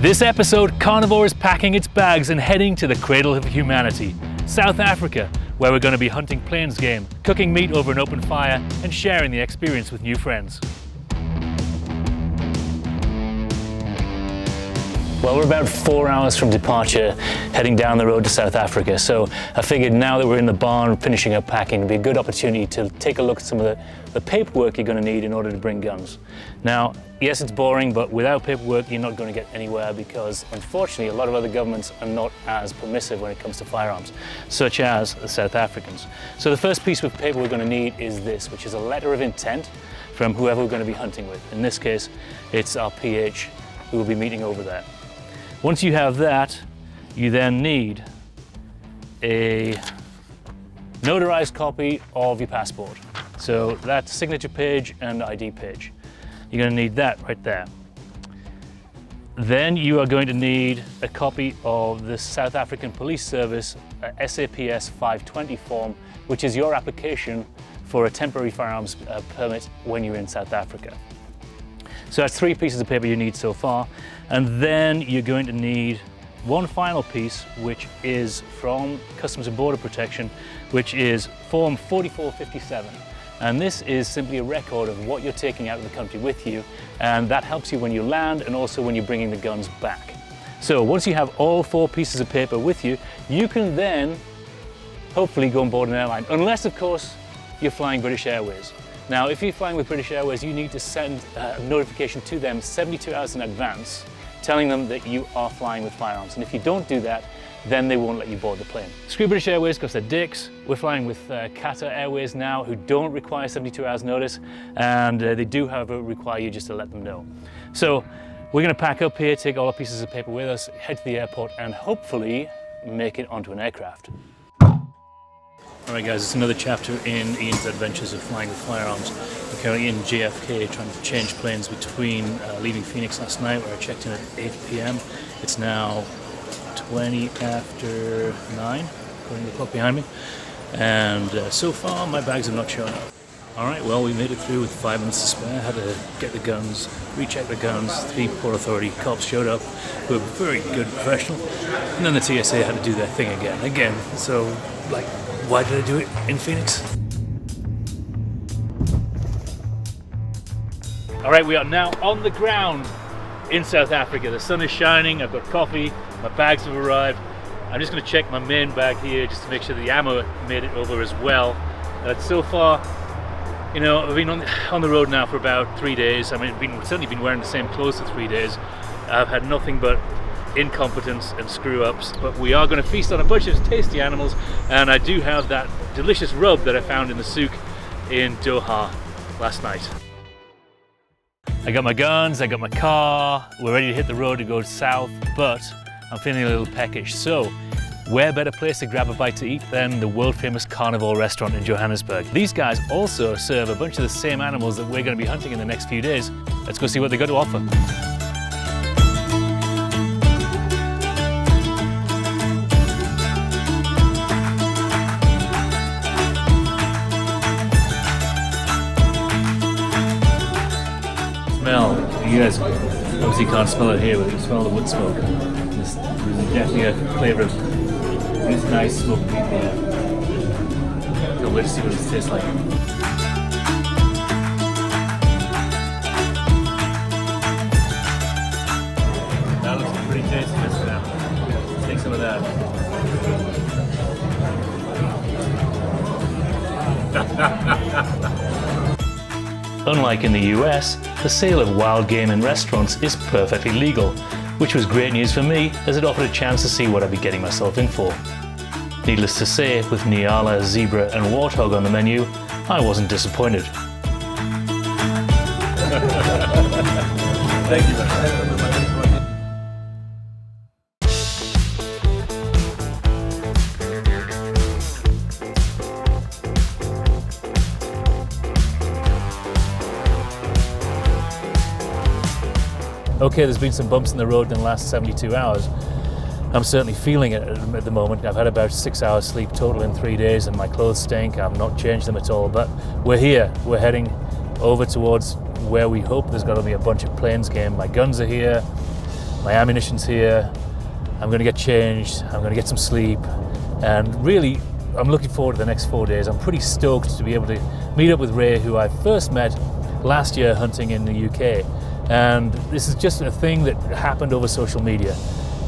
This episode, Carnivore is packing its bags and heading to the cradle of humanity, South Africa, where we're going to be hunting plains game, cooking meat over an open fire, and sharing the experience with new friends. Well, we're about 4 hours from departure, heading down the road to South Africa. So I figured now that we're in the barn finishing up packing, it'd be a good opportunity to take a look at some of the paperwork you're going to need in order to bring guns. Now, yes, it's boring, but without paperwork, you're not going to get anywhere because, unfortunately, a lot of other governments are not as permissive when it comes to firearms, such as the South Africans. So the first piece of paper we're going to need is this, which is a letter of intent from whoever we're going to be hunting with. In this case, it's our PH who will be meeting over there. Once you have that, you then need a notarized copy of your passport. So that's signature page and ID page. You're going to need that right there. Then you are going to need a copy of the South African Police Service SAPS 520 form, which is your application for a temporary firearms permit when you're in South Africa. So that's 3 pieces of paper you need so far. And then you're going to need one final piece, which is from Customs and Border Protection, which is Form 4457. And this is simply a record of what you're taking out of the country with you. And that helps you when you land and also when you're bringing the guns back. So once you have all 4 pieces of paper with you, you can then hopefully go on board an airline. Unless, of course, you're flying British Airways. Now, if you're flying with British Airways, you need to send a notification to them 72 hours in advance, telling them that you are flying with firearms. And if you don't do that, then they won't let you board the plane. Screw British Airways because they're dicks. We're flying with Qatar Airways now, who don't require 72 hours notice, and they do, however, require you just to let them know. So we're going to pack up here, take all our pieces of paper with us, head to the airport, and hopefully make it onto an aircraft. Alright guys, it's another chapter in Iain's adventures of flying with firearms. We're currently in JFK trying to change planes between leaving Phoenix last night, where I checked in at 8 p.m. It's now 20 after 9, according to the clock behind me. And so far, my bags have not shown up. Alright, well, we made it through with 5 minutes to spare. Had to get the guns, recheck the guns. 3 Port Authority cops showed up, who were very good professional. And then the TSA had to do their thing again. So, like, why did I do it in Phoenix? All right, we are now on the ground in South Africa. The sun is shining, I've got coffee, my bags have arrived. I'm just gonna check my main bag here just to make sure the ammo made it over as well. So far, you know, I've been on the road now for about 3 days. I mean, I've certainly been wearing the same clothes for 3 days. I've had nothing but incompetence and screw-ups, but we are going to feast on a bunch of tasty animals, and I do have that delicious rub that I found in the souk in Doha last night. I got my guns, I got my car, we're ready to hit the road to go south, but I'm feeling a little peckish, so where better place to grab a bite to eat than the world-famous Carnivore restaurant in Johannesburg. These guys also serve a bunch of the same animals that we're going to be hunting in the next few days. Let's go see what they got to offer. You guys obviously can't smell it here, but you can smell the wood smoke. There's definitely a flavour of this nice smoked meat here. Can't wait to see what it tastes like. That looks pretty tasty, doesn't it? Let's take some of that. Unlike in the US, the sale of wild game in restaurants is perfectly legal, which was great news for me as it offered a chance to see what I'd be getting myself in for. Needless to say, with Nyala, zebra and warthog on the menu, I wasn't disappointed. Thank you. Okay, there's been some bumps in the road in the last 72 hours. I'm certainly feeling it at the moment. I've had about 6 hours sleep total in 3 days and my clothes stink. I've not changed them at all, but we're here. We're heading over towards where we hope there's got to be a bunch of plains game. My guns are here. my ammunition's here, I'm going to get changed, I'm going to get some sleep, and really I'm looking forward to the next 4 days. I'm pretty stoked to be able to meet up with Ray, who I first met last year hunting in the UK, and this is just a thing that happened over social media.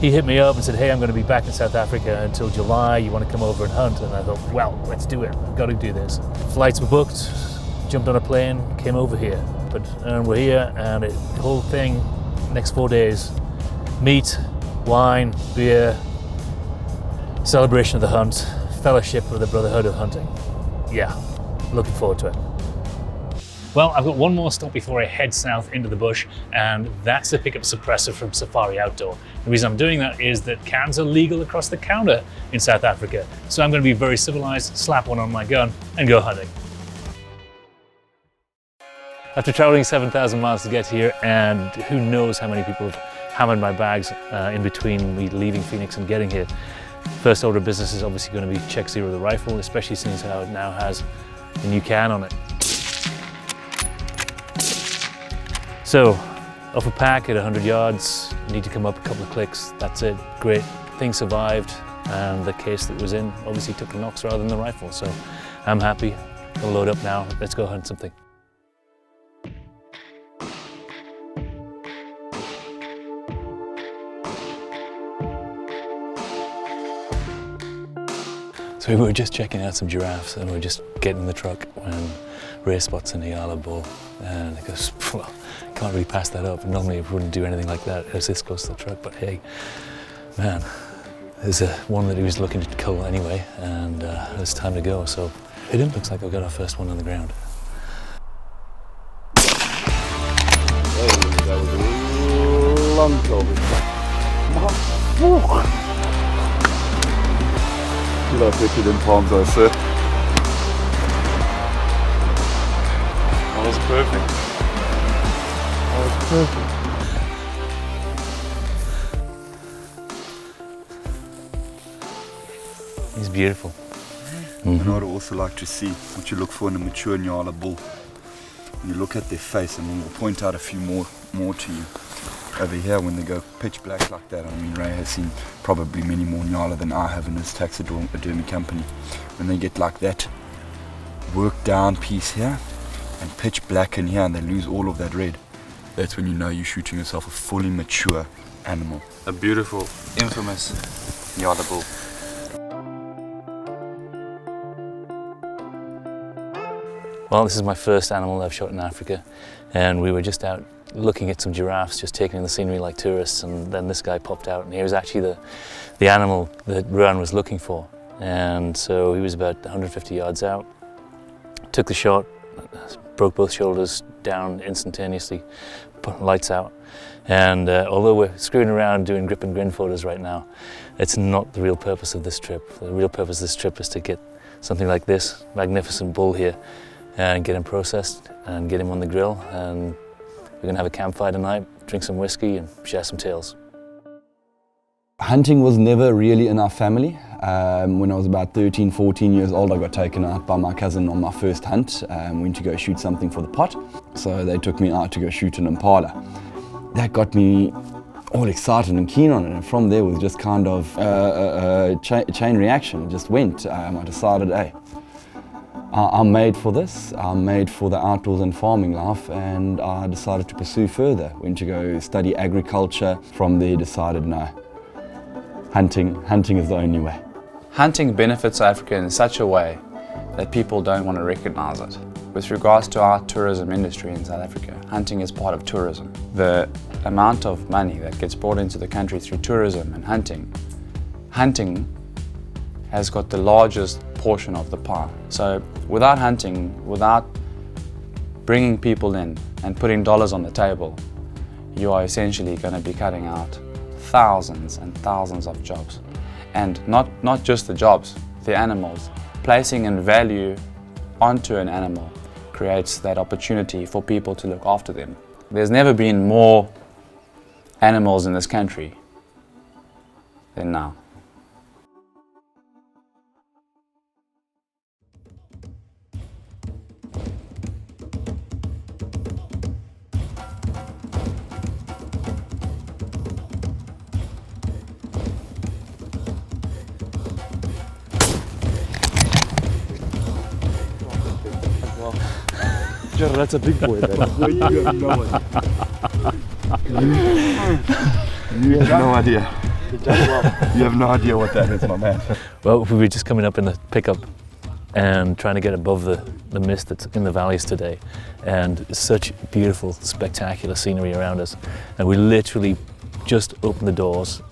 He hit me up and said, hey, I'm going to be back in South Africa until July, you want to come over and hunt? And I thought, well, let's do it, I've got to do this. Flights were booked, jumped on a plane, came over here, and we're here, and the whole thing, next 4 days, meat, wine, beer, celebration of the hunt, fellowship of the brotherhood of hunting. Yeah, looking forward to it. Well, I've got one more stop before I head south into the bush, and that's to pick up a suppressor from Safari Outdoor. The reason I'm doing that is that cans are legal across the counter in South Africa, so I'm going to be very civilized, slap one on my gun, and go hunting. After traveling 7,000 miles to get here, and who knows how many people have hammered my bags in between me leaving Phoenix and getting here, first order of business is obviously going to be check zero the rifle, especially since how it now has a new can on it. So, off a pack at 100 yards, need to come up a couple of clicks, that's it, great. Thing survived, and the case that was in obviously took the knocks rather than the rifle, so I'm happy. I'll load up now, let's go hunt something. So we were just checking out some giraffes, and we were just getting in the truck when Ray spots an Iala bull, and he goes, well, can't really pass that up. Normally we wouldn't do anything like that. It was this close to the truck, but hey, man, there's one that he was looking to cull anyway, and it's time to go. So hit him. Looks like we got our first one on the ground. That was a long COVID. You know, pictured in palms, I sir. That was perfect. That was perfect. He's beautiful. And I'd also like to see what you look for in a mature Nyala bull. When you look at their face, and we'll point out a few more to you. Over here, when they go pitch black like that, I mean, Ray has seen probably many more Nyala than I have in his taxidermy company. When they get like that worked down piece here, and pitch black in here, and they lose all of that red, that's when you know you're shooting yourself a fully mature animal. A beautiful, infamous Nyala bull. Well, this is my first animal I've shot in Africa, and we were just out looking at some giraffes, just taking in the scenery like tourists, and then this guy popped out, and he was actually the animal that Ruan was looking for. And so he was about 150 yards out, took the shot, broke both shoulders down instantaneously, put lights out. And although we're screwing around doing grip and grin photos right now, it's not the real purpose of this trip. The real purpose of this trip is to get something like this magnificent bull here and get him processed and get him on the grill, and we're going to have a campfire tonight, drink some whiskey and share some tales. Hunting was never really in our family. When I was about 13, 14 years old, I got taken out by my cousin on my first hunt. Went to go shoot something for the pot. So they took me out to go shoot an impala. That got me all excited and keen on it, and from there was just kind of a chain reaction. It just went. I decided, hey, I'm made for this. I'm made for the outdoors and farming life, and I decided to pursue further. Went to go study agriculture. From there decided, no, hunting is the only way. Hunting benefits Africa in such a way that people don't want to recognize it. With regards to our tourism industry in South Africa, hunting is part of tourism. The amount of money that gets brought into the country through tourism and hunting has got the largest portion of the pie. So without hunting, without bringing people in and putting dollars on the table, you are essentially going to be cutting out thousands and thousands of jobs. And not just the jobs, the animals. Placing in value onto an animal creates that opportunity for people to look after them. There's never been more animals in this country than now. That's a big boy, Well, you have no idea. You have no idea. You have no idea what that is, my man. Well, we were just coming up in the pickup and trying to get above the mist that's in the valleys today, and such beautiful, spectacular scenery around us. And we literally just opened the doors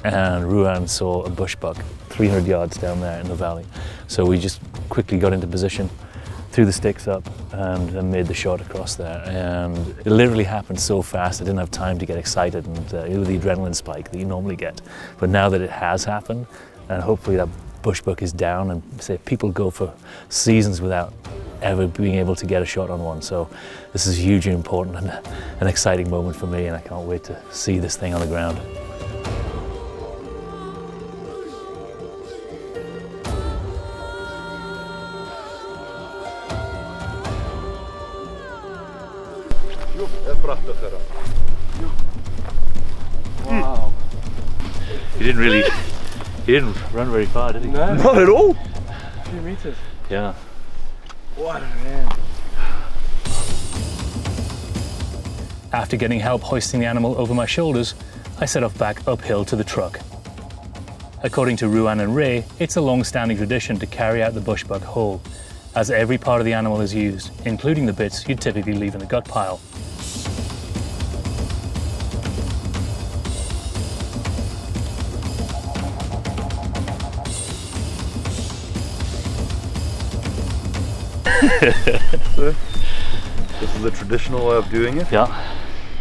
and Ruan saw a bushbuck 300 yards down there in the valley. So we just quickly got into position, threw the sticks up and made the shot across there. And it literally happened so fast, I didn't have time to get excited and with the adrenaline spike that you normally get. But now that it has happened, and hopefully that bushbuck is down, and say people go for seasons without ever being able to get a shot on one. So this is hugely important and an exciting moment for me, and I can't wait to see this thing on the ground. Wow. He didn't run very far, did he? No. Not at all. 2 meters. Yeah. What a man. After getting help hoisting the animal over my shoulders, I set off back uphill to the truck. According to Ruan and Ray, it's a long-standing tradition to carry out the bushbuck whole, as every part of the animal is used, including the bits you'd typically leave in the gut pile. So, this is a traditional way of doing it. Yeah.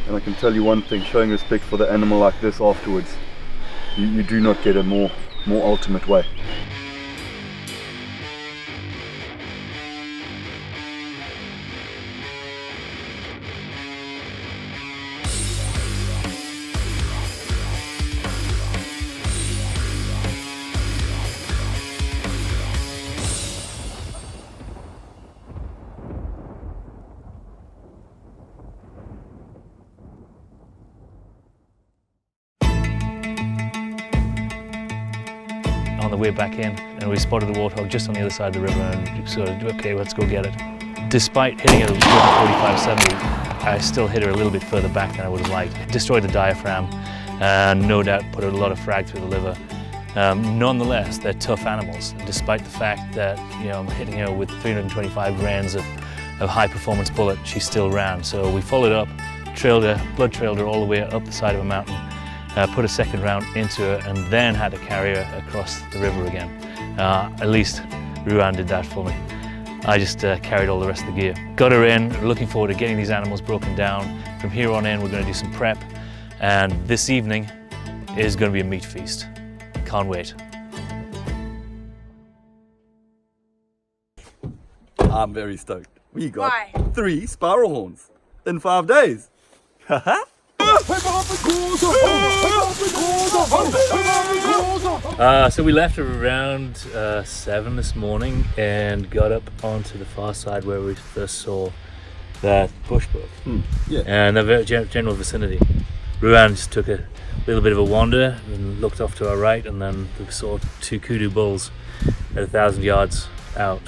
And I can tell you one thing, showing respect for the animal like this afterwards, you do not get a more ultimate way. On the way back in, and we spotted the warthog just on the other side of the river, and sort of, okay, let's go get it. Despite hitting it with 45-70, I still hit her a little bit further back than I would have liked. Destroyed the diaphragm, and no doubt put a lot of frag through the liver. Nonetheless, they're tough animals, despite the fact that I'm hitting her with 325 grains of high-performance bullet, she still ran. So we followed up, trailed her, blood trailed her all the way up the side of a mountain. Put a second round into her and then had to carry her across the river again. At least Ruan did that for me. I just carried all the rest of the gear. Got her in, looking forward to getting these animals broken down. From here on in, we're going to do some prep, and this evening is going to be a meat feast. Can't wait. I'm very stoked. We got 3 sparrow horns in 5 days. Haha. So we left around 7 this morning and got up onto the far side where we first saw that bushbuck. Yeah. And the very general vicinity. Ruan just took a little bit of a wander and looked off to our right, and then we saw 2 kudu bulls at 1,000 yards out.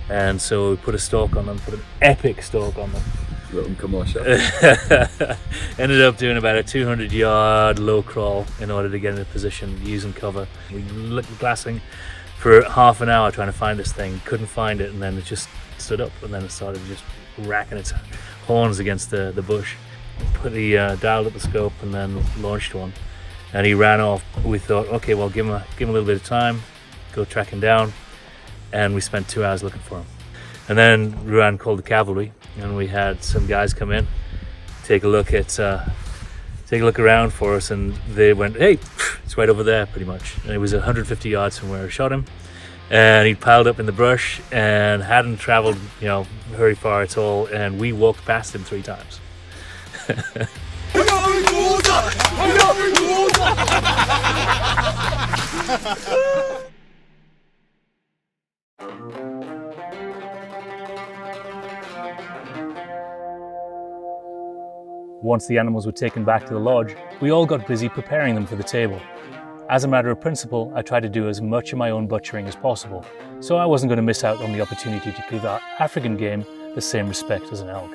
And so we put a stalk on them, put an epic stalk on them. The Umkomaas Valley. Ended up doing about a 200-yard low crawl in order to get into position, using cover. We were glassing for half an hour trying to find this thing, couldn't find it, and then it just stood up, and then it started just racking its horns against the bush. Dialed up the scope and then launched one, and he ran off. We thought, okay, well, give him a little bit of time, go track him down, and we spent 2 hours looking for him. And then Ruan called the cavalry, and we had some guys come in, take a look around for us, and they went, hey, it's right over there, pretty much. And it was 150 yards from where I shot him, and he piled up in the brush and hadn't traveled, very far at all, and we walked past him 3 times. Once the animals were taken back to the lodge, we all got busy preparing them for the table. As a matter of principle, I tried to do as much of my own butchering as possible, so I wasn't going to miss out on the opportunity to give our African game the same respect as an elk.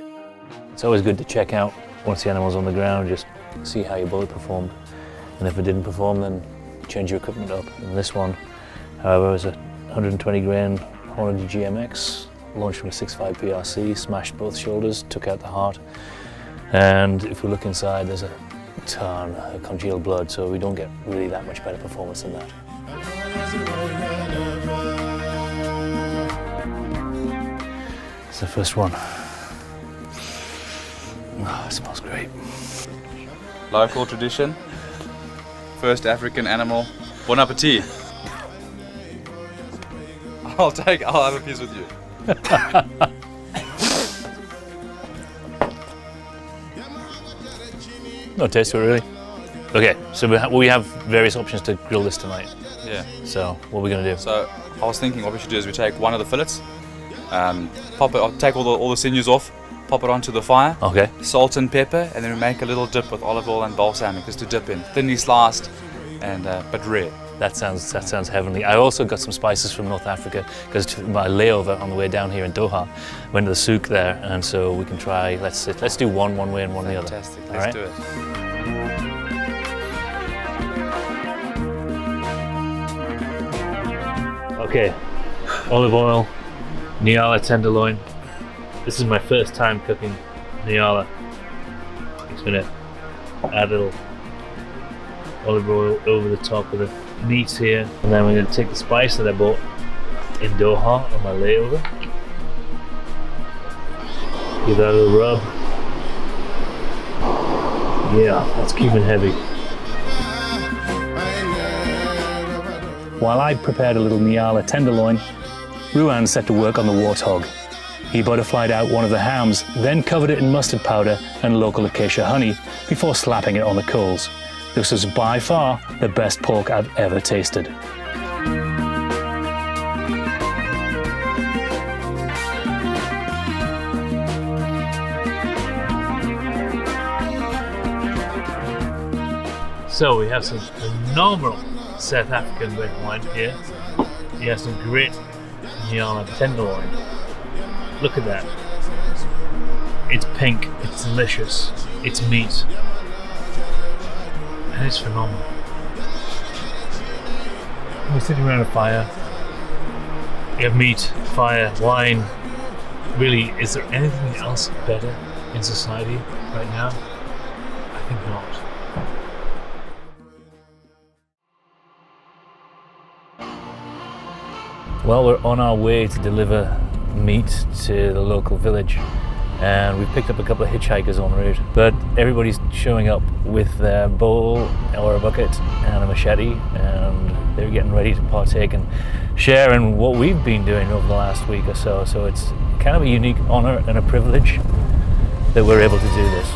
It's always good to check out once the animal's on the ground, just see how your bullet performed. And if it didn't perform, then change your equipment up. And this one, however, is a 120 grain Hornady GMX, launched from a 6.5 PRC, smashed both shoulders, took out the heart. And if we look inside, there's a ton of congealed blood, so we don't get really that much better performance than that. It's the first one. Oh, it smells great. Local tradition. First African animal. Bon appetit. I'll have a piece with you. No taste to it really. Okay, so we have various options to grill this tonight. Yeah. So what are we gonna do? So I was thinking what we should do is we take one of the fillets, take all the sinews off, pop it onto the fire, Okay. salt and pepper, and then we make a little dip with olive oil and balsamic just to dip in, thinly sliced and but rare. That sounds heavenly. I also got some spices from North Africa because my layover on the way down here in Doha, went to the souk there, and so we can try. Let's do one way and one the other. Fantastic. All Let's right? do it. Okay, olive oil, Nyala tenderloin. This is my first time cooking Nyala. Just gonna add a little olive oil over the top of the meat here, and then we're gonna take the spice that I bought in Doha on my layover. Give that a little rub. Yeah, that's keeping heavy. While I prepared a little Nyala tenderloin, Ruan set to work on the warthog. He butterflied out one of the hams, then covered it in mustard powder and local acacia honey before slapping it on the coals. This was by far the best pork I've ever tasted. So we have some phenomenal South African red wine here. You have some great Nyala tenderloin. Look at that. It's pink, it's delicious, it's meat, and it's phenomenal. We're sitting around a fire. You have meat, fire, wine. Really, is there anything else better in society right now? I think not. Well, we're on our way to deliver meat to the local village, and we've picked up a couple of hitchhikers en route, but everybody's showing up with their bowl or a bucket and a machete, and they're getting ready to partake and share in what we've been doing over the last week or so. So it's kind of a unique honor and a privilege that we're able to do this.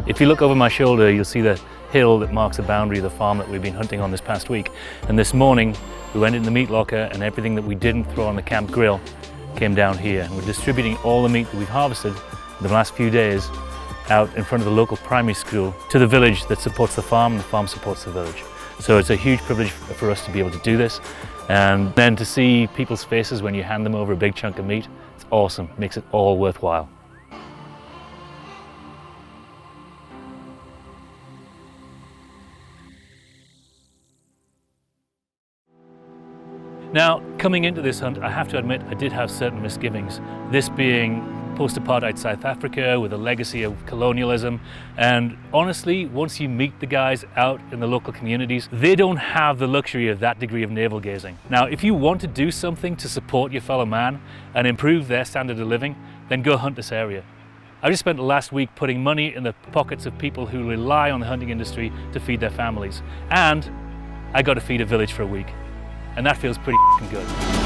If you look over my shoulder, you'll see the hill that marks the boundary of the farm that we've been hunting on this past week. And this morning, we went in the meat locker, and everything that we didn't throw on the camp grill came down here. And we're distributing all the meat that we've harvested in the last few days out in front of the local primary school to the village that supports the farm, and the farm supports the village. So it's a huge privilege for us to be able to do this. And then to see people's faces when you hand them over a big chunk of meat, it's awesome. It makes it all worthwhile. Now, coming into this hunt, I have to admit I did have certain misgivings. This being post-Apartheid South Africa with a legacy of colonialism, and honestly, once you meet the guys out in the local communities, they don't have the luxury of that degree of navel-gazing. Now, if you want to do something to support your fellow man and improve their standard of living, then go hunt this area. I just spent the last week putting money in the pockets of people who rely on the hunting industry to feed their families, and I got to feed a village for a week. And that feels pretty good.